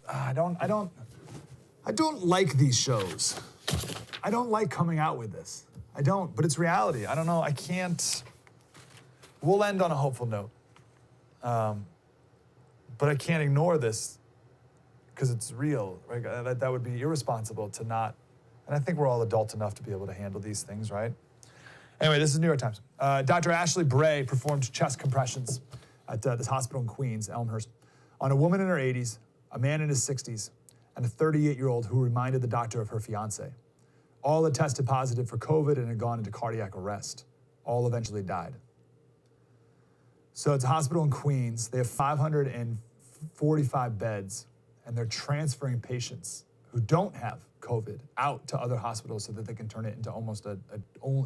I don't like these shows. I don't like coming out with this. I don't, but it's reality. I don't know, I can't. We'll end on a hopeful note. But I can't ignore this because it's real, right? That would be irresponsible to not, and I think we're all adult enough to be able to handle these things, right? Anyway, this is New York Times. Dr. Ashley Bray performed chest compressions at this hospital in Queens, Elmhurst, on a woman in her 80s, a man in his 60s, and a 38-year-old who reminded the doctor of her fiance. All had tested positive for COVID and had gone into cardiac arrest. All eventually died. So it's a hospital in Queens. They have 545 beds, and they're transferring patients who don't have COVID out to other hospitals so that they can turn it into almost a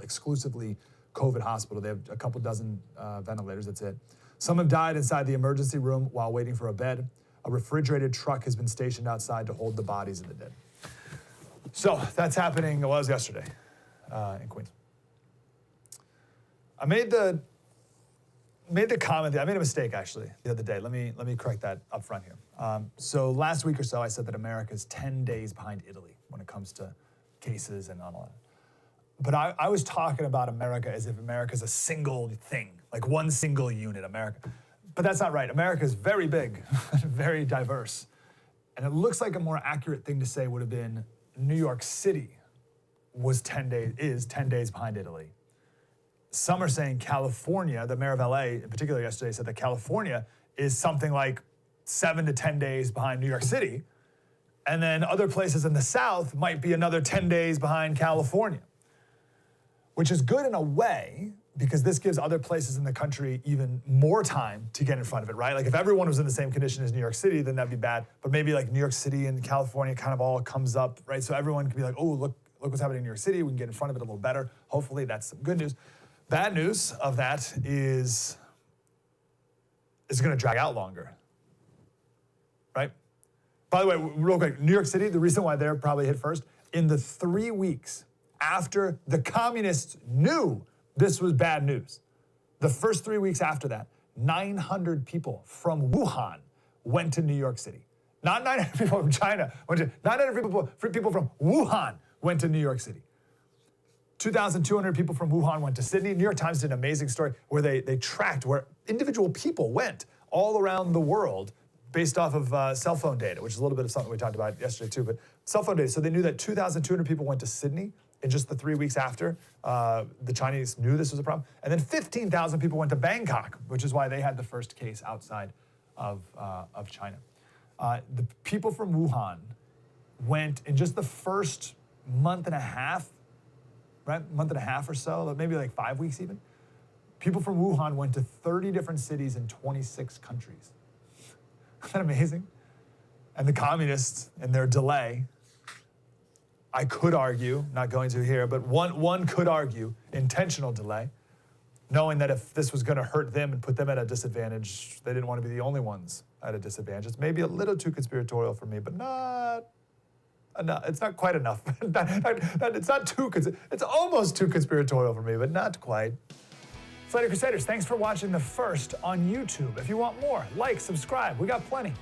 exclusively COVID hospital. They have a couple dozen ventilators, that's it. Some have died inside the emergency room while waiting for a bed. A refrigerated truck has been stationed outside to hold the bodies of the dead. So that's happening, well, it was yesterday in Queens. I made the comment, I made a mistake actually the other day. Let me correct that up front here. So last week or so, I said that America is 10 days behind Italy when it comes to cases and all that. But I was talking about America as if America is a single thing, like one single unit, America. But that's not right. America is very big, very diverse. And it looks like a more accurate thing to say would have been New York City is 10 days behind Italy. Some are saying California, the mayor of LA in particular yesterday said that California is something like 7 to 10 days behind New York City. And then other places in the South might be another 10 days behind California, which is good in a way because this gives other places in the country even more time to get in front of it, right? Like if everyone was in the same condition as New York City, then that'd be bad. But maybe like New York City and California kind of all comes up, right? So everyone can be like, oh, look what's happening in New York City. We can get in front of it a little better. Hopefully that's some good news. Bad news of that is it's going to drag out longer, right? By the way, real quick, New York City, the reason why they're probably hit first, in the 3 weeks after the communists knew this was bad news, the first 3 weeks after that, 900 people from Wuhan went to New York City. Not 900 people from China, 900 people from Wuhan went to New York City. 2,200 people from Wuhan went to Sydney. New York Times did an amazing story where they tracked where individual people went all around the world based off of cell phone data, which is a little bit of something we talked about yesterday too, but cell phone data. So they knew that 2,200 people went to Sydney in just the 3 weeks after the Chinese knew this was a problem. And then 15,000 people went to Bangkok, which is why they had the first case outside of China. The people from Wuhan went in just the first month and a half, right? Month and a half or so, maybe like 5 weeks even. People from Wuhan went to 30 different cities in 26 countries. Isn't that amazing? And the communists, in their delay, I could argue, not going to here, but one could argue intentional delay, knowing that if this was going to hurt them and put them at a disadvantage, they didn't want to be the only ones at a disadvantage. It's maybe a little too conspiratorial for me, but not enough. It's not quite enough. It's not too, it's almost too conspiratorial for me, but not quite. Slater Crusaders, thanks for watching the first on YouTube. If you want more, like, subscribe. We got plenty.